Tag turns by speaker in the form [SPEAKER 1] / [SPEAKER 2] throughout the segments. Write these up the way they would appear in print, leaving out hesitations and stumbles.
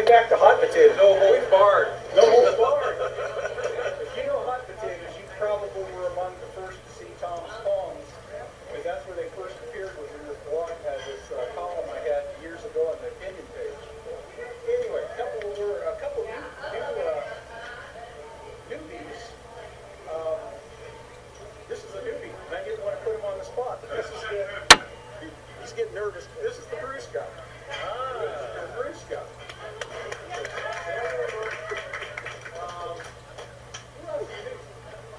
[SPEAKER 1] way back to hot potatoes.
[SPEAKER 2] No holds barred.
[SPEAKER 1] No holds barred. If you know hot potatoes, you probably were among the first to see Tom's Poems, because that's where they first appeared, was in this blog, this column I had years ago on the opinion page. Anyway, a couple newbies. This is a newbie, and I didn't want to put him on the spot. But he's getting nervous. This is the Bruce guy. The Bruce guy.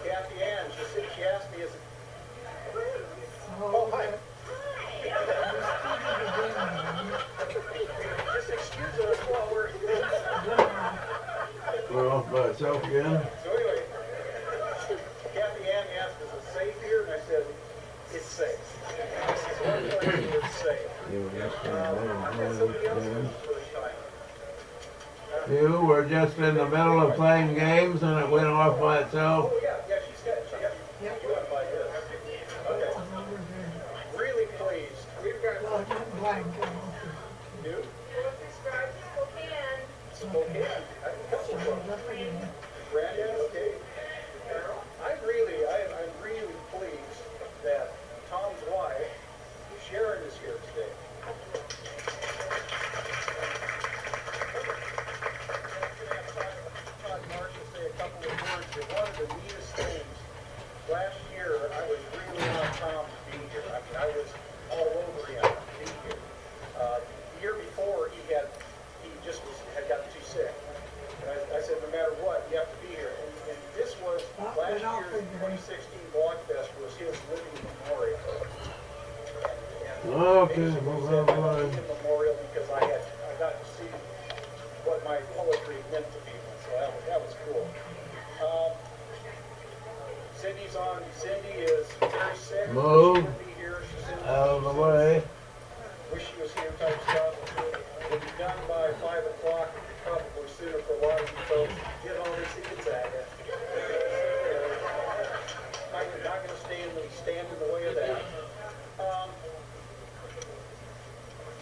[SPEAKER 1] Kathy Ann, she asked me, oh, hi. Just excuse us while we're
[SPEAKER 3] off by itself again.
[SPEAKER 1] So anyway, Kathy Ann asked, is it safe here? And I said, it's safe. This is one place where it's safe. I met somebody else for the first time.
[SPEAKER 3] You were just in the middle of playing games and it went off by itself.
[SPEAKER 1] Oh, yeah, she's got it. You went by this. Okay. Really pleased. We've got new. Spokane. I have a couple of them. Brandon, okay. I'm really pleased that Tom's wife, Sharon, is here today. One of the neatest things, last year I was really on Tom to be here. I mean, I was all over him to be here. The year before had gotten too sick. And I said, no matter what, you have to be here. And this was, last year's 2016 blogfest was his living memorial.
[SPEAKER 3] Okay,
[SPEAKER 1] Living memorial because I got to see what my poetry meant to people. So that was cool. Cindy's on. Cindy is very sick.
[SPEAKER 3] Move
[SPEAKER 1] She be here.
[SPEAKER 3] out of the way.
[SPEAKER 1] Wish she was here type stuff. We'll be done by 5 o'clock, probably sooner for a lot of you folks. Get on this Gonzaga. I'm not going to stand in the way of that.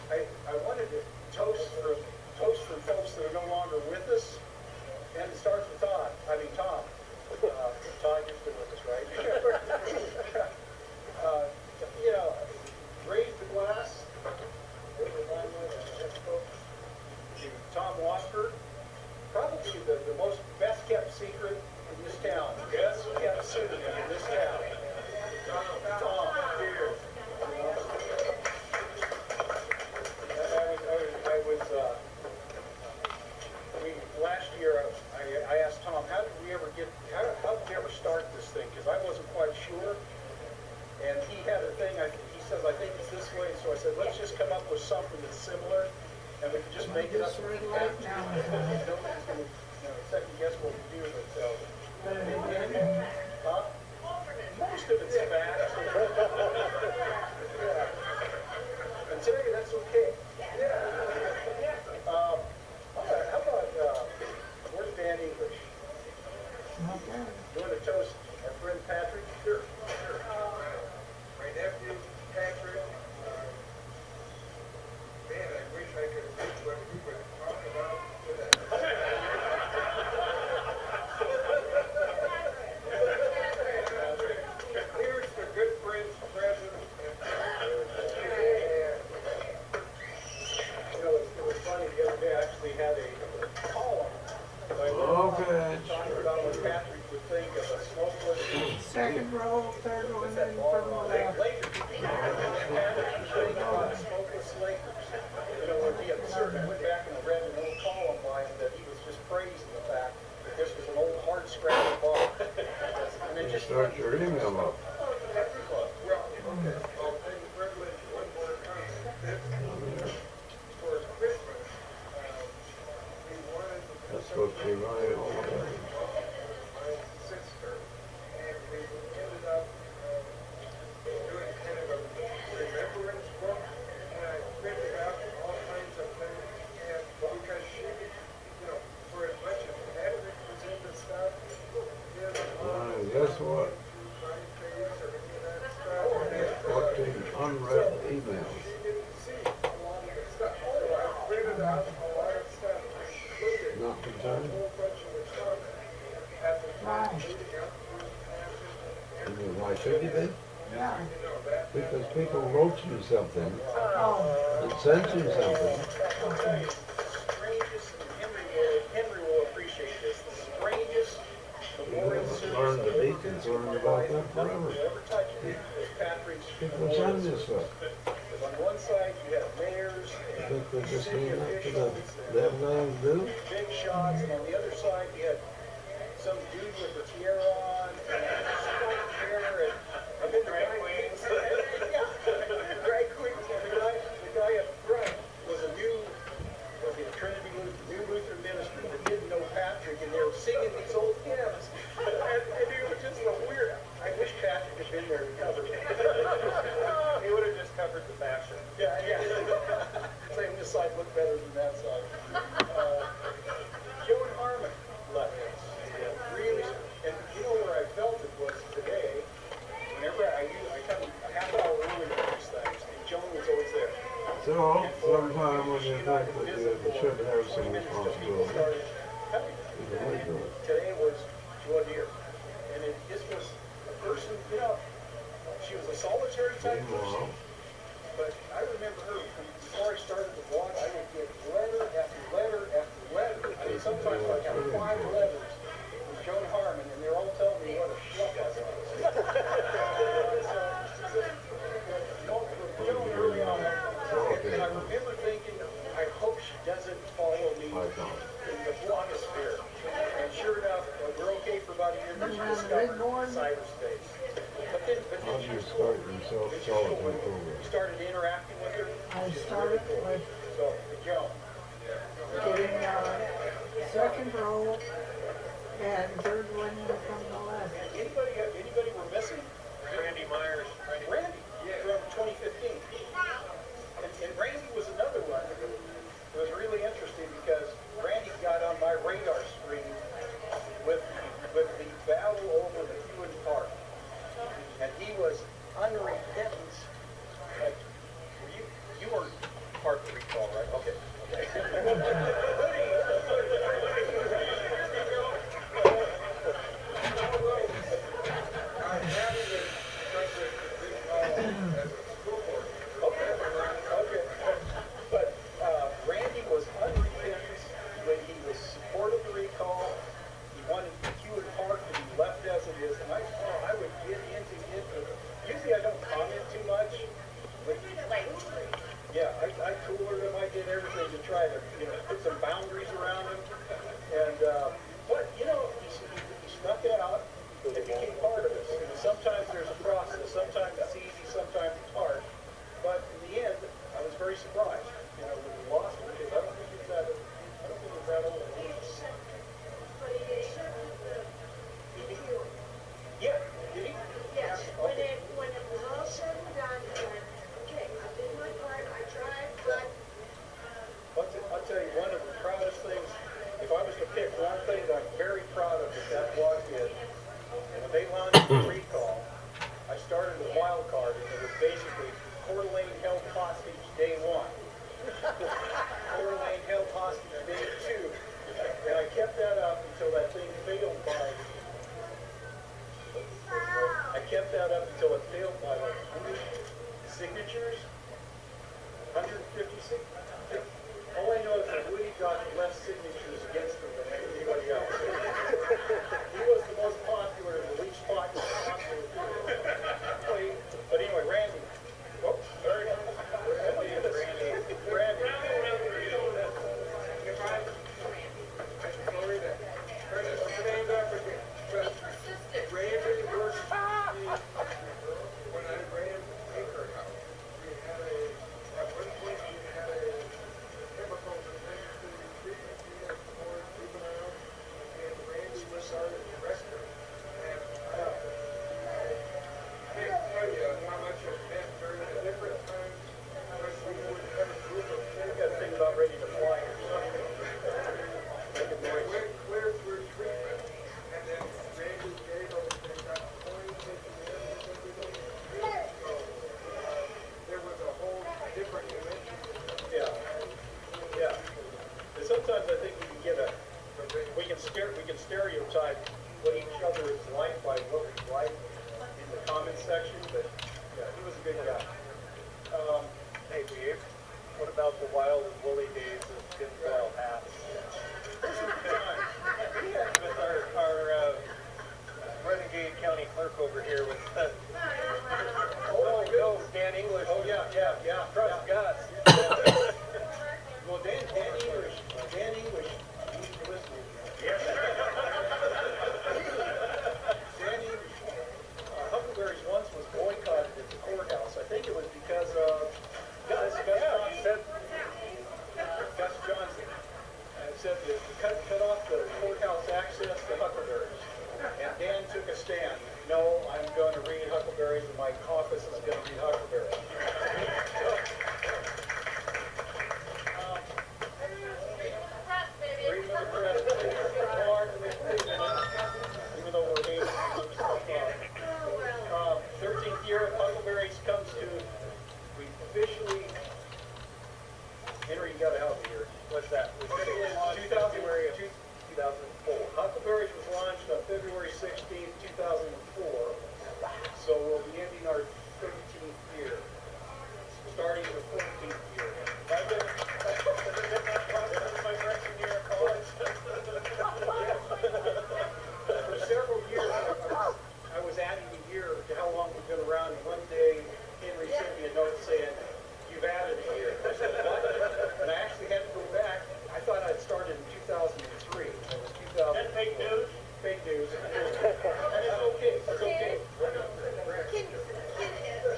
[SPEAKER 1] I wanted to toast for folks that are no longer with us. And it starts with Tom. Todd, you're still with us, right? Raise the glass. Tom Wasford, probably the most best kept secret in this town. Best kept secret in this town. Tom, cheers. Last year, I asked Tom, how did we ever start this thing? Because I wasn't quite sure. And he had a thing, he says, I think it's this way. So I said, let's just come up with something that's similar. And we can just make it up. Nobody's going to second guess what we do. But, most of it's fast. And today, that's okay. How about, where's Dan English? You want to toast our friend Patrick? Sure.
[SPEAKER 2] My nephew, Patrick, man, I wish I could reach what we would talk about today. Here's the good friend's present.
[SPEAKER 1] It was funny, the other day I actually had a column.
[SPEAKER 3] Okay.
[SPEAKER 1] Talking about what Patrick would think of a smokeless.
[SPEAKER 4] Second row, third one, and then from the left.
[SPEAKER 1] Smokeless Lakers. It would be absurd. I went back and read an old column by him that he was just praising the fact that this was an old hard scrabble bar. And it just
[SPEAKER 3] Start your email up.
[SPEAKER 2] Well, okay, I'll take the privilege one more time. For Christmas, we wanted to
[SPEAKER 3] That's supposed to be right all the way.
[SPEAKER 2] my sister, and we ended up doing kind of a remembrance book, and I printed out all kinds of things, and because she, for as much as Patrick was into stuff, his mom,
[SPEAKER 3] Guess what?
[SPEAKER 2] MySpace or any of that stuff,
[SPEAKER 3] 14 unread emails.
[SPEAKER 2] she didn't see a lot of the stuff. So I printed out a lot of stuff for
[SPEAKER 3] people wrote you something,
[SPEAKER 4] Oh,
[SPEAKER 3] and sent you something.
[SPEAKER 1] Strangest, Henry will appreciate this, the strangest
[SPEAKER 3] You
[SPEAKER 1] memorial
[SPEAKER 3] haven't
[SPEAKER 1] service
[SPEAKER 3] learned to
[SPEAKER 1] I've
[SPEAKER 3] be
[SPEAKER 1] ever been to in
[SPEAKER 3] concerned
[SPEAKER 1] my
[SPEAKER 3] about
[SPEAKER 1] life.
[SPEAKER 3] that
[SPEAKER 1] Nothing
[SPEAKER 3] forever.
[SPEAKER 1] will ever touch it was Patrick's
[SPEAKER 3] People
[SPEAKER 1] memorial
[SPEAKER 3] send you
[SPEAKER 1] service.
[SPEAKER 3] stuff.
[SPEAKER 1] Because on one side you have mayors
[SPEAKER 3] I think they're
[SPEAKER 1] and
[SPEAKER 3] just
[SPEAKER 1] city
[SPEAKER 3] leaving up to
[SPEAKER 1] officials
[SPEAKER 3] they have nothing to do.
[SPEAKER 1] big shots, and on the other side you had some dude with a tiara on and straight hair, and then the guy drag queens, and the guy up front was he a Trinity New Lutheran minister that didn't know Patrick, and they were singing these old hymns, and it was just a weird. I wish Patrick had been there to cover it. He would have just covered the fashion. Yeah. Saying this side looked better than that side. Joe and Harmon left us. Really, and you know where I felt it was today. Whenever I come a half hour early to these things, and Joan was always there.
[SPEAKER 3] So,
[SPEAKER 1] And for
[SPEAKER 3] sometime when you
[SPEAKER 1] she and I
[SPEAKER 3] think
[SPEAKER 1] would
[SPEAKER 3] that
[SPEAKER 1] visit
[SPEAKER 3] you should
[SPEAKER 1] for
[SPEAKER 3] have
[SPEAKER 1] 20
[SPEAKER 3] some
[SPEAKER 1] minutes till people
[SPEAKER 3] responsibility,
[SPEAKER 1] started coming.
[SPEAKER 3] you can wait till it.
[SPEAKER 1] Today was Joan Deere, and this was a person, she was a solitary type person.
[SPEAKER 3] Meanwhile,
[SPEAKER 1] But I remember her from before I started the blog. I would get letter after letter after letter. I mean, sometimes I got 5 letters from Joan Harmon, and they're all telling me what a schluck I was. Joan early on, and I remember thinking, I hope she doesn't follow me
[SPEAKER 3] I don't.
[SPEAKER 1] in the blogosphere. And sure enough, we're okay for about a year, then she discovered cyberspace. But then
[SPEAKER 3] How do
[SPEAKER 1] she
[SPEAKER 3] you
[SPEAKER 1] was
[SPEAKER 3] start
[SPEAKER 1] cool.
[SPEAKER 3] your
[SPEAKER 1] Then she
[SPEAKER 3] self-solitude
[SPEAKER 1] was cool.
[SPEAKER 3] program?
[SPEAKER 1] You started interacting with her.
[SPEAKER 4] I
[SPEAKER 1] She's
[SPEAKER 4] started
[SPEAKER 1] really cool.
[SPEAKER 4] with
[SPEAKER 1] So, Joan.
[SPEAKER 4] getting second row and third one from the left.
[SPEAKER 1] Anybody we're missing?
[SPEAKER 2] Randy Myers.
[SPEAKER 1] Randy from 2015. And Randy was another one that was really interesting because Randy got on my radar screen with the battle over the Hewan Park. And he was unrepentant. Like, you were part of the recall, right? Okay. Okay. But Randy was unrepentant when he was supportive of the recall. He wanted Hewitt Park to be left as it is, and I would get into it. Usually I don't comment too much, but yeah, I cooler him. I did everything to try to put some boundaries around him. And but he snuck it out. It became part of us. Sometimes there's a process. Sometimes it's easy. Sometimes it's hard. But in the end, I was very surprised. When we lost him, because I don't think he's that old. Yeah, did he?
[SPEAKER 5] Yes, when it was all said and done, I went, okay, I did my part, I tried, but
[SPEAKER 1] I'll tell you, one of the proudest things, if I was to pick one thing that I'm very proud of that blog did, and when they launched the recall, I started a wild card, and it was basically Coeur d'Alene held hostage day 1. Coeur d'Alene held hostage day 2. And I kept that up until that thing failed by, like 100 signatures, 150 signatures. All I know is that Woody got less signatures against him than anybody else. He was the most popular and the least popular. But anyway, Randy. Oh, sorry. Randy.
[SPEAKER 2] Stand up again. Randy was when I ran Acre House. We had at one point we had a
[SPEAKER 1] Hey, Dave, what about the wild and woolly days of tinfoil hats? With our renegade county clerk over here with oh no, Dan English. Oh yeah. Trust Gus. Well, Dan English, he's listening. Yes. Dan English, Huckleberries once was boycotted at the courthouse. I think it was because of Gus Johnson said that cut off the courthouse access to Huckleberries. And Dan took a stand. No, I'm going to read Huckleberries, and my office is going to read Huckleberries. Freedom of the press, even though we're hating stuff. 13th year of Huckleberries comes to, we officially, Henry, you got to help me here. What's that? 2004. Huckleberries was launched on February 16th, 2004. So we'll be ending our 13th year, starting the 14th year. This is my freshman year of college. For several years, I was adding a year to how long we've been around. And one day, Henry sent me a note saying, "You've added a year." I said, "What?" And I actually had to go back. I thought I'd started in 2003. It was 2004. That's fake news? Fake news. And it's okay. It's okay.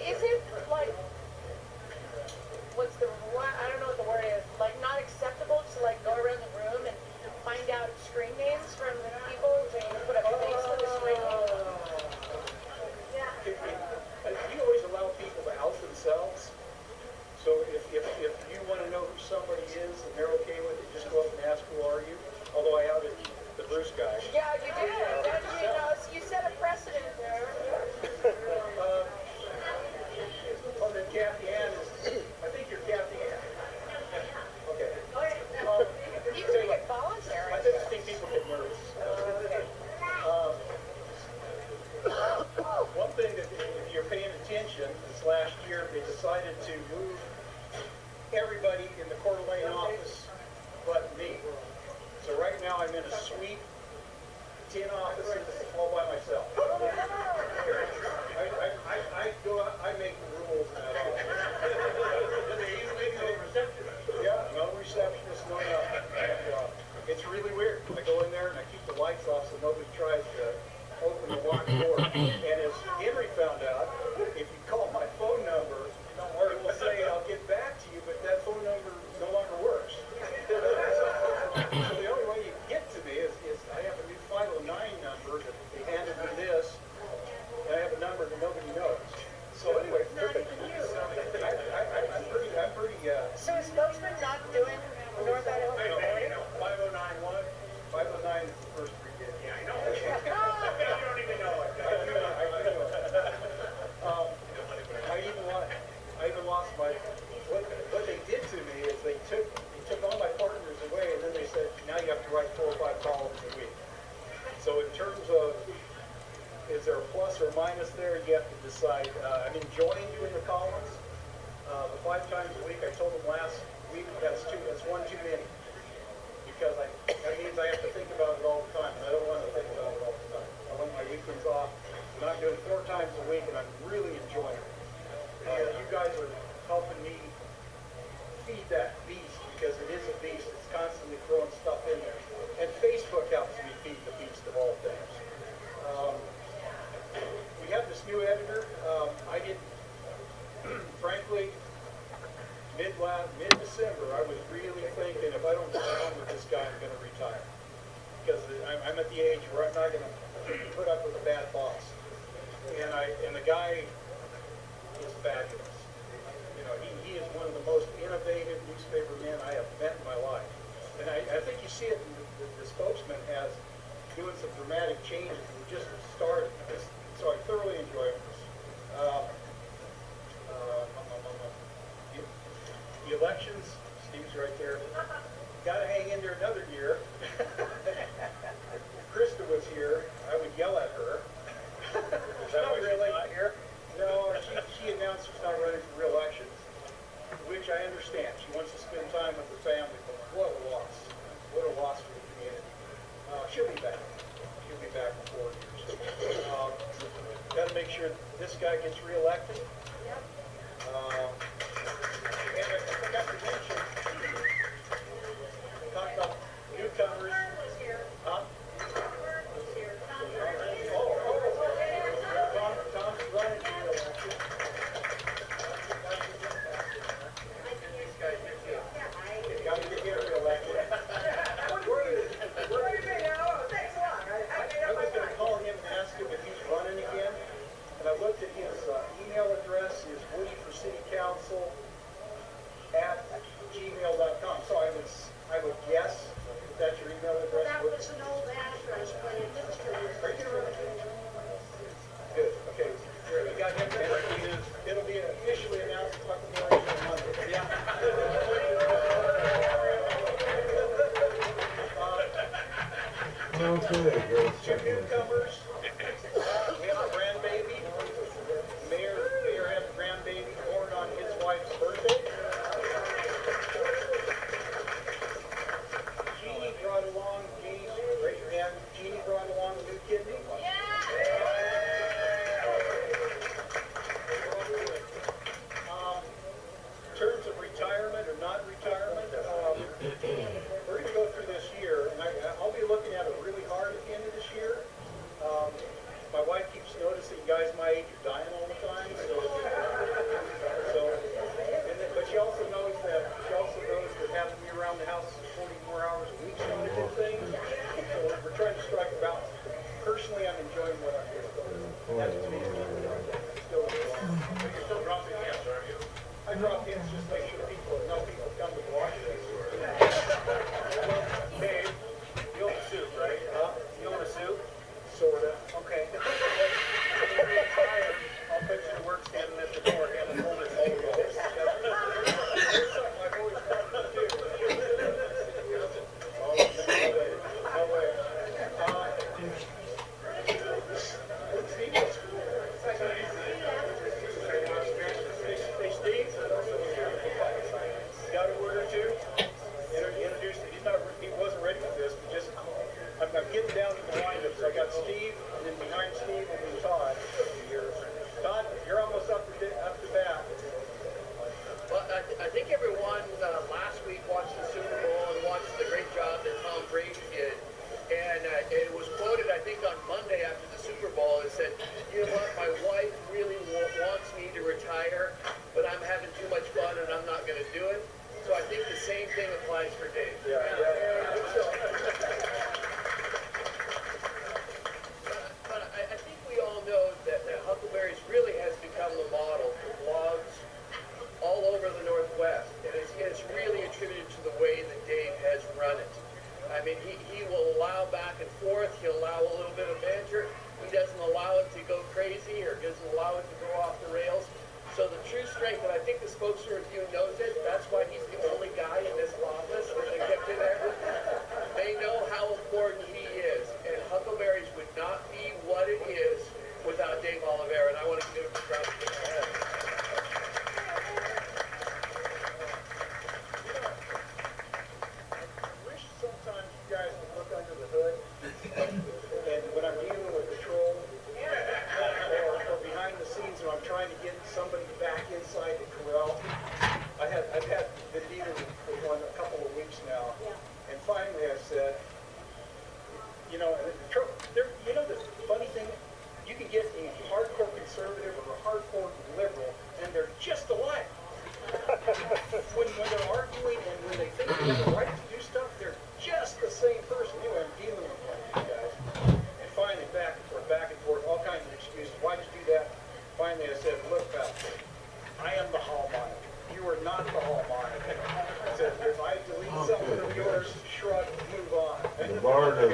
[SPEAKER 6] Is it like, what's the, I don't know what the word is, like not acceptable to like go around the room and find out screen names from the people to put a face with a screen name?
[SPEAKER 1] We always allow people to out themselves. So if you want to know who somebody is and they're okay with it, just go up and ask, "Who are you?" Although I outed the Bruce guy.
[SPEAKER 6] Yeah, you did. You know, you set a precedent there.
[SPEAKER 1] Oh, then Kathy Ann is, I think you're Kathy Ann. Okay.
[SPEAKER 6] You can make it voluntary.
[SPEAKER 1] I just think people get nervous. One thing that, if you're paying attention, this last year they decided to move everybody in the Coeur d'Alene office but me. So right now I'm in a suite, 10 offices, all by myself. I go out, I make the rules in that office. Do they usually no receptionist? Yeah, no receptionist, no nothing. And, it's really weird. I go in there and I keep the lights off so nobody tries to open the locked door. And as Henry found out, if you call my phone number, it will say, "I'll get back to you," but that phone number no longer works. So the only way you get to me is I have a new 509 number that they handed me this, and I have a number that nobody knows. So anyway, I'm pretty,
[SPEAKER 6] So is spokesman not doing North Idaho?
[SPEAKER 1] 5091, 509 is the first three digits. Yeah, I know. You don't even know it. I do know it. I even lost my, what they did to me is they took all my partners away, and then they said, "Now you have to write 4 or 5 columns a week." So in terms of, is there a plus or minus there, you have to decide. I'm enjoying doing the columns. The 5 times a week, I told them last week, that's one too many. Because that means I have to think about it all the time, and I don't want to think about it all the time. I want my weekends off, and I'm doing 4 times a week, and I'm really enjoying it. You guys are helping me feed that beast, because it is a beast. It's constantly throwing stuff in there. And Facebook helps me feed the beast of all things. We have this new editor. I didn't, frankly, mid-December, I was really thinking, if I don't get on with this guy, I'm going to retire. Because I'm at the age where I'm not going to put up with a bad boss. And the guy is fabulous. You know, he is one of the most innovative newspaper men I have met in my life. And I think you see it in the spokesman has doing some dramatic changes. We just started. So I thoroughly enjoy it. The elections, Steve's right there. Got to hang in there another year. Krista was here. I would yell at her. Is that why she's not here? No, she announced she's not running for re-election. We understands. She wants to spend time with her family, but what a loss. What a loss for the community. She'll be back. She'll be back in 4 years. Got to make sure this guy gets reelected. And I forgot to mention, talk about newcomers. Huh? Tom's running for reelection. Got to get reelected. I was going to call him and ask him if he's running again. And I looked at his email address, is woodyforcitycouncil@gmail.com. So I would guess if that's your email address.
[SPEAKER 5] That was an old address, but it was
[SPEAKER 1] Good. Okay. We got him. It'll be officially announced on Monday. Yeah.
[SPEAKER 3] Okay,
[SPEAKER 1] Two newcomers. We have a grandbaby. Mayor had a grandbaby born on his wife's birthday. Jeannie brought along, Jeannie's great grand. Jeannie brought along a new kidney. In terms of retirement or not retirement, we're going to go through this year, and I'll be looking at it really hard at the end of this year. My wife keeps noticing guys my age are dying all the time, but she also knows that having me around the house 40 more hours a week is not a good thing. So we're trying to strike a balance. Personally, I'm enjoying what I'm doing. That's to me. Still you're still dropping hints, aren't you? I drop hints just to make sure people come to watch this. Dave, you own a suit, right? You own a suit? Sorta. Okay. I'll put you to work standing at the door and hold it all the way. There's something I've always wanted to do. No way. Hey, Steve. Got a word or two? Introduce him. He wasn't ready for this, but just I'm getting down to the windup. So I got Steve, and then behind Steve will be Todd. Todd, you're almost up to bat.
[SPEAKER 7] Well, I think everyone last week watched the Super Bowl and watched the great job that Tom Brady did. And it was quoted, I think, on Monday after the Super Bowl. It said, you know what, my wife really wants me to retire, but I'm having too much fun and I'm not going to do it. So I think the same thing applies for Dave. But I think we all know that Huckleberry's really has become the model for blogs all over the Northwest. And it's really attributed to the way that Dave has run it. I mean, he will allow back and forth. He'll allow a little bit of banter. He doesn't allow it to go crazy or doesn't allow it to go off the rails. So the true strength, and I think the spokesman review knows it, that's why he's the only guy in this office that they kept in there. They know how important he is, and Huckleberry's would not be what it is without Dave Olivaria, and I want to give him a round of applause.
[SPEAKER 1] I wish sometimes you guys would look under the hood, and when I'm dealing with patrol, or behind the scenes when I'm trying to get somebody back inside the corral. I've been dealing with one a couple of weeks now, and finally I said, the funny thing, you can get a hardcore conservative or a hardcore liberal, and they're just alike. When they're arguing and when they think they have the right to do stuff, they're just the same person. Anyway, I'm dealing with one of you guys. And finally, back and forth, all kinds of excuses. Why did you do that? Finally, I said, look, pal, I am the hall monitor. You are not the hall monitor. I said, if I delete something of yours, shrug, move on.
[SPEAKER 3] The Lord of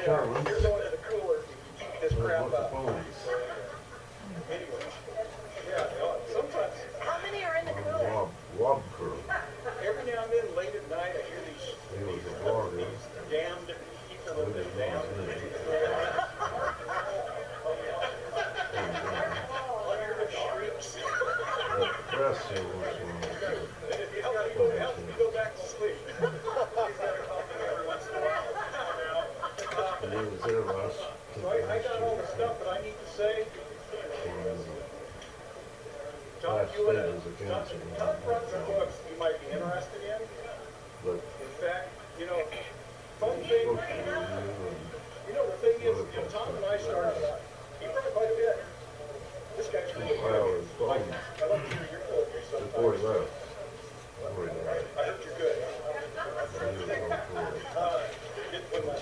[SPEAKER 1] You're going to the cooler if you keep this crap up. Anyway, sometimes.
[SPEAKER 6] How many are in the cooler?
[SPEAKER 3] Wob crew.
[SPEAKER 1] Every now and then, late at night, I hear these damned people in the damned. I hear the shrieks.
[SPEAKER 3] Press so much longer.
[SPEAKER 1] It helps me go back to sleep. He's got a coffee every once in a while.
[SPEAKER 3] And he was there last.
[SPEAKER 1] So I got all the stuff that I need to say. Tom,
[SPEAKER 3] Last
[SPEAKER 1] you would
[SPEAKER 3] stage is a cancer.
[SPEAKER 1] Tom brought some books you might be interested in.
[SPEAKER 3] But
[SPEAKER 1] In fact, fun
[SPEAKER 3] it's
[SPEAKER 1] thing,
[SPEAKER 3] supposed to be you
[SPEAKER 1] the thing is, Tom and I started, he read quite a bit. This guy's
[SPEAKER 3] and
[SPEAKER 1] really
[SPEAKER 3] file
[SPEAKER 1] good.
[SPEAKER 3] his phone
[SPEAKER 1] I like to hear your poetry
[SPEAKER 3] before he
[SPEAKER 1] sometimes.
[SPEAKER 3] left. Before he left.
[SPEAKER 1] I heard you're good.
[SPEAKER 3] And he was on tour.
[SPEAKER 1] Didn't put my,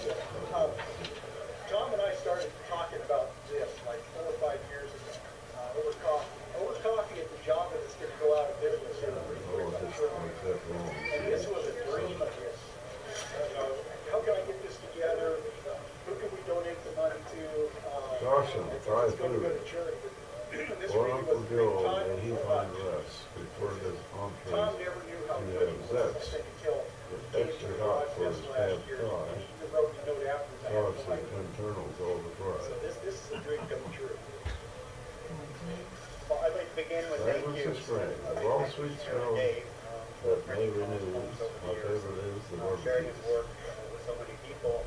[SPEAKER 1] Tom and I started talking about this like 4 or 5 years ago, over coffee. Over coffee at the job that is going to go out of business here pretty
[SPEAKER 3] Oh,
[SPEAKER 1] quick, I'm
[SPEAKER 3] just
[SPEAKER 1] sure.
[SPEAKER 3] like that long.
[SPEAKER 1] And this was a dream of his. How can I get this together? Who can we donate the money to?
[SPEAKER 3] Caution, try
[SPEAKER 1] It's going to go
[SPEAKER 3] food.
[SPEAKER 1] to charity. But this
[SPEAKER 3] Or
[SPEAKER 1] really
[SPEAKER 3] Uncle
[SPEAKER 1] was a big
[SPEAKER 3] Joe,
[SPEAKER 1] time
[SPEAKER 3] and he
[SPEAKER 1] for
[SPEAKER 3] find
[SPEAKER 1] us.
[SPEAKER 3] rest before his
[SPEAKER 1] Tom
[SPEAKER 3] entree.
[SPEAKER 1] never knew how
[SPEAKER 3] He
[SPEAKER 1] good
[SPEAKER 3] had
[SPEAKER 1] he was
[SPEAKER 3] zest
[SPEAKER 1] until
[SPEAKER 3] with
[SPEAKER 1] he came to
[SPEAKER 3] extra
[SPEAKER 1] the
[SPEAKER 3] hot for
[SPEAKER 1] blogfest
[SPEAKER 3] his
[SPEAKER 1] last
[SPEAKER 3] bad
[SPEAKER 1] year.
[SPEAKER 3] thigh.
[SPEAKER 1] He even wrote me a note after that.
[SPEAKER 3] Cause
[SPEAKER 1] I'm like,
[SPEAKER 3] the internals all the
[SPEAKER 1] so
[SPEAKER 3] time.
[SPEAKER 1] this is a dream come true. Well, I'd like to begin with
[SPEAKER 3] That
[SPEAKER 1] thank
[SPEAKER 3] was
[SPEAKER 1] you.
[SPEAKER 3] the spring. The raw sweet smell
[SPEAKER 1] Dave,
[SPEAKER 3] that May renews. My favorite is the
[SPEAKER 1] sharing
[SPEAKER 3] barbecue.
[SPEAKER 1] his work with so many people.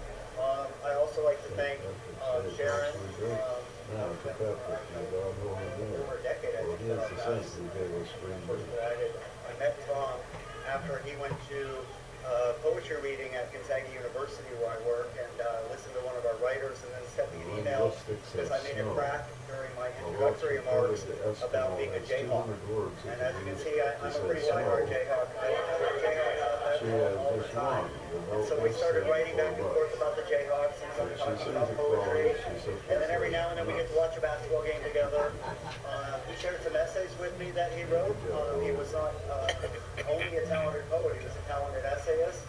[SPEAKER 1] I also like to thank Sharon.
[SPEAKER 3] Now to Patrick, my God, Lord,
[SPEAKER 1] Over a decade, I
[SPEAKER 3] well,
[SPEAKER 1] think,
[SPEAKER 3] he is
[SPEAKER 1] that
[SPEAKER 3] the
[SPEAKER 1] I've
[SPEAKER 3] saint who gave us spring break.
[SPEAKER 1] I met Tom after he went to a poetry reading at Gonzaga University where I work and listened to one of our writers and then sent me an email because I made a crack during my introductory remarks about being a Jayhawk. And as you can see, I'm a pretty diehard Jayhawk. I have a Jayhawk outfit
[SPEAKER 3] She has
[SPEAKER 1] all the
[SPEAKER 3] just
[SPEAKER 1] time.
[SPEAKER 3] one.
[SPEAKER 1] And so we started writing back and forth about the Jayhawks and some
[SPEAKER 3] She
[SPEAKER 1] talking
[SPEAKER 3] sees
[SPEAKER 1] about
[SPEAKER 3] it
[SPEAKER 1] poetry.
[SPEAKER 3] crawling, she says,
[SPEAKER 1] And then every now and then we get to watch a basketball game together. He shared some essays with me that he wrote. He was not only a talented poet, he was a talented essayist,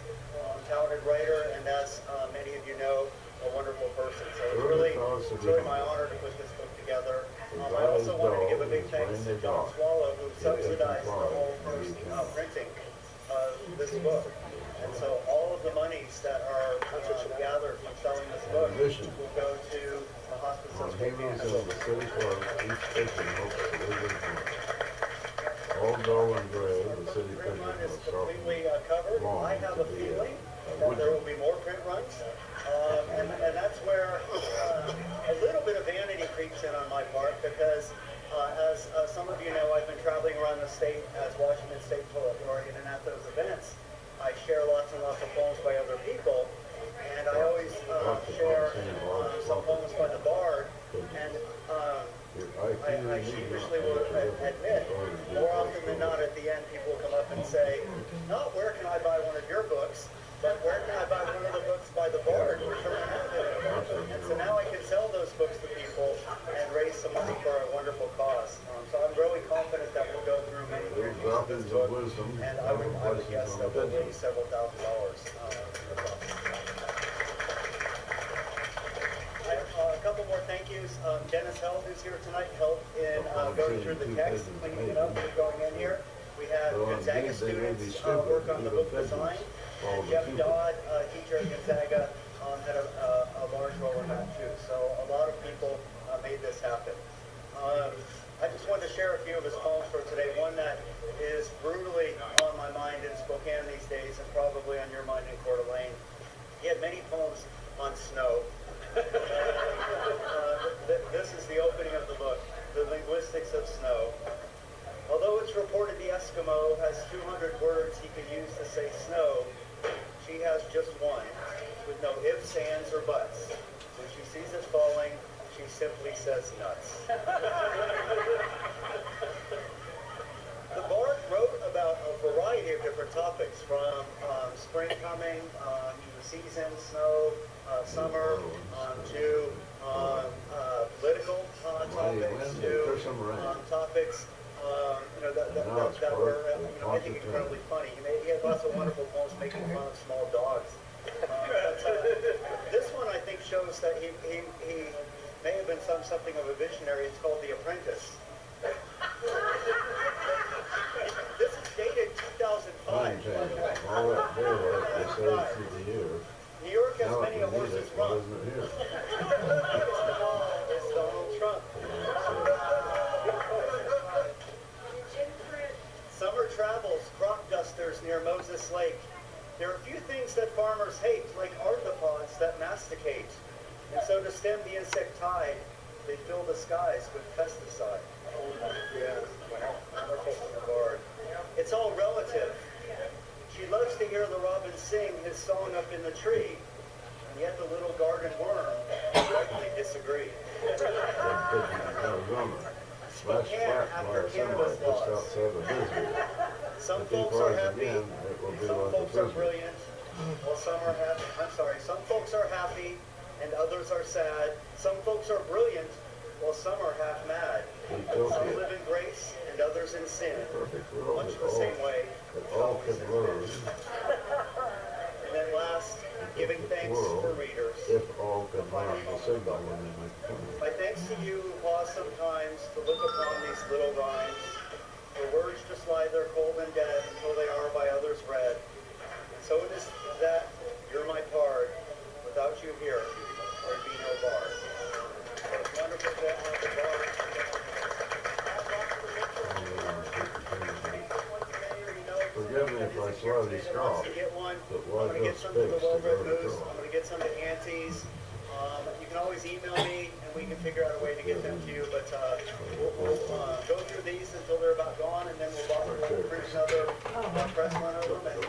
[SPEAKER 1] talented writer, and as many of you know, a wonderful person. So it's really my honor to put this book together. I also wanted to give a big thanks to John Swallow, who subsidized the whole first printing of this book. And so all of the monies that are gathered from selling this book will go to the hospice
[SPEAKER 3] On
[SPEAKER 1] of
[SPEAKER 3] Heroes
[SPEAKER 1] Spokane.
[SPEAKER 3] of the City Park, each pigeon hopes to live in one. All dull and gray, the city
[SPEAKER 1] Print
[SPEAKER 3] pigeon
[SPEAKER 1] run is
[SPEAKER 3] was soft
[SPEAKER 1] completely covered. I have a feeling that there will be more print runs. And that's where a little bit of vanity creeps in on my part because as some of you know, I've been traveling around the state as Washington State Poet Laureate, and at those events, I share lots and lots of poems by other people, and I always share some poems by the Bard, and I sheepishly will admit, more often than not at the end, people will come up and say, not where can I buy one of your books, but where can I buy one of the books by the Bard, which are in and so now I can sell those books to people and raise some money for a wonderful cause. So I'm really confident that we'll go through many years of this book, and I would guess that we'll raise several $1,000s. I have a couple more thank yous. Dennis Held, who's here tonight, helped in going through the text, cleaning it up, and going in here. We had Gonzaga students work on the book design, and Jeff Dodd, teacher at Gonzaga, had a large role in that too. So a lot of people made this happen. I just wanted to share a few of his poems for today. One that is brutally on my mind in Spokane these days, and probably on your mind in Coeur d'Alene. He had many poems on snow. This is the opening of the book, The Linguistics of Snow. Although it's reported the Eskimo has 200 words he could use to say snow, she has just one, with no ifs, ands, or buts. When she sees it falling, she simply says nuts. The Bard wrote about a variety of different topics, from spring coming, the season, snow, summer, to political topics, to topics that were, I think, incredibly funny. He had lots of wonderful poems making fun of small dogs. This one, I think, shows that he may have been something of a visionary. It's called The Apprentice. This is dated 2005.
[SPEAKER 3] All that daylight, they say through the year.
[SPEAKER 1] New York has
[SPEAKER 3] Now
[SPEAKER 1] many a
[SPEAKER 3] if we need
[SPEAKER 1] horse's
[SPEAKER 3] it, why
[SPEAKER 1] run.
[SPEAKER 3] isn't it here?
[SPEAKER 1] It's Donald Trump.
[SPEAKER 5] In print,
[SPEAKER 1] travels, crop dusters near Moses Lake. There are few things that farmers hate, like arthropods that masticate. And so to stem the insect tide, they fill the skies with pesticide. It's all relative. She loves to hear the robin sing his song up in the tree, and yet the little garden worm directly disagreed. Spokane after cannabis laws. Some folks are happy, some folks are brilliant, while some are happy. Some folks are happy and others are sad. Some folks are brilliant, while some are half mad. Some live in grace and others in sin. Much the same way it always has been. And then last, giving thanks for readers.
[SPEAKER 3] If all could learn the signal when they make fun.
[SPEAKER 1] My thanks to you who pause sometimes to look upon these little rhymes. For words just lie there cold and dead until they are by others read. And so it is that you're my part. Without you here, there'd be no bar. So it's wonderful to have the bar.
[SPEAKER 3] Forgive me if I slightly scoff, but why
[SPEAKER 1] I'm going to get
[SPEAKER 3] just
[SPEAKER 1] some to the
[SPEAKER 3] space to go
[SPEAKER 1] well-red
[SPEAKER 3] to
[SPEAKER 1] moose.
[SPEAKER 3] draw?
[SPEAKER 1] I'm going to get some to Auntie's. You can always email me, and we can figure out a way to get them to you. But we'll go through these until they're about gone, and then we'll print another press run of them, and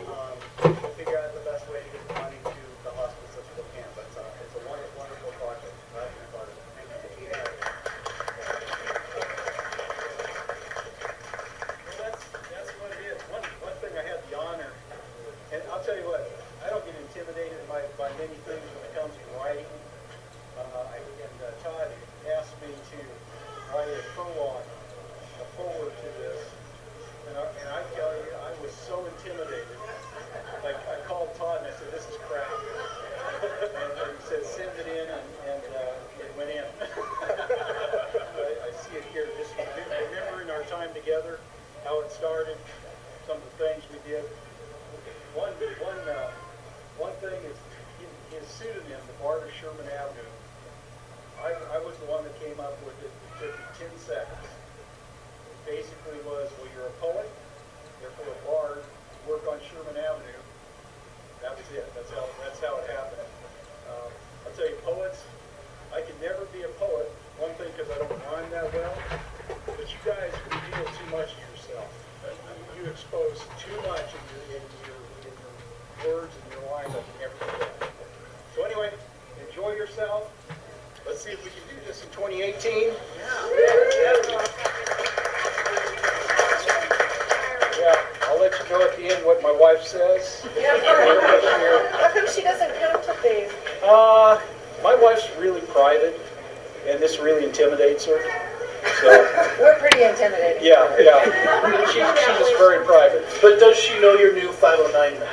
[SPEAKER 1] we'll figure out the best way to get the money to the hospice of Spokane. But it's a wonderful, wonderful project. Glad to be part of it. Thank you. That's what it is. One thing I had the honor, and I'll tell you what, I don't get intimidated by many things when it comes to writing. Todd asked me to write a prologue, a forward to this, and I tell you, I was so intimidated. Like, I called Todd and I said, "This is crap," and he said, "Send it in," and it went in. I see it here, just remembering our time together, how it started, some of the things we did. One thing is his pseudonym, the Bard of Sherman Avenue. I was the one that came up with it. It took me 10 seconds. It basically was, well, you're a poet, therefore a bard, work on Sherman Avenue. That was it. That's how it happened. I'll tell you, poets, I could never be a poet. One thing, because I don't rhyme that well, but you guys reveal too much of yourself. You expose too much in your words and your lines. I can never do that. So anyway, enjoy yourself. Let's see if we can do this in 2018. Yeah, I'll let you know at the end what my wife says.
[SPEAKER 6] How come she doesn't come to these?
[SPEAKER 1] My wife's really private, and this really intimidates her. So,
[SPEAKER 6] We're pretty intimidated.
[SPEAKER 1] yeah. She's just very private.
[SPEAKER 8] But does she know your new 509 number?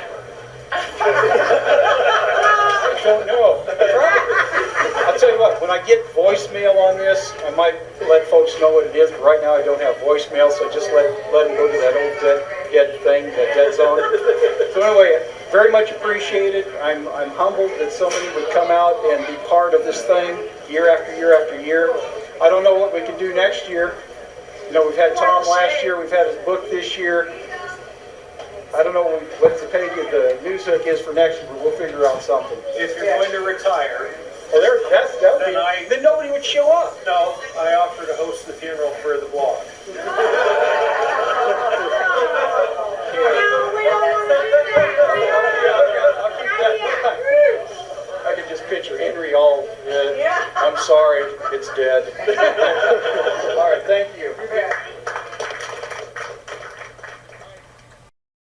[SPEAKER 1] I don't know. I'll tell you what, when I get voicemail on this, I might let folks know what it is, but right now I don't have voicemail, so just let them go to that old dead thing, that dead zone. So anyway, very much appreciated. I'm humbled that somebody would come out and be part of this thing year after year after year. I don't know what we can do next year. You know, we've had Tom last year, we've had his book this year. I don't know what the page of the news hook is for next year, but we'll figure out something.
[SPEAKER 8] If you're going to retire,
[SPEAKER 1] Well, that would be, then nobody would show up.
[SPEAKER 8] no, I offer to host the funeral for the blog.
[SPEAKER 1] I'll keep that. I can just picture Henry all, I'm sorry, it's dead. All right, thank you.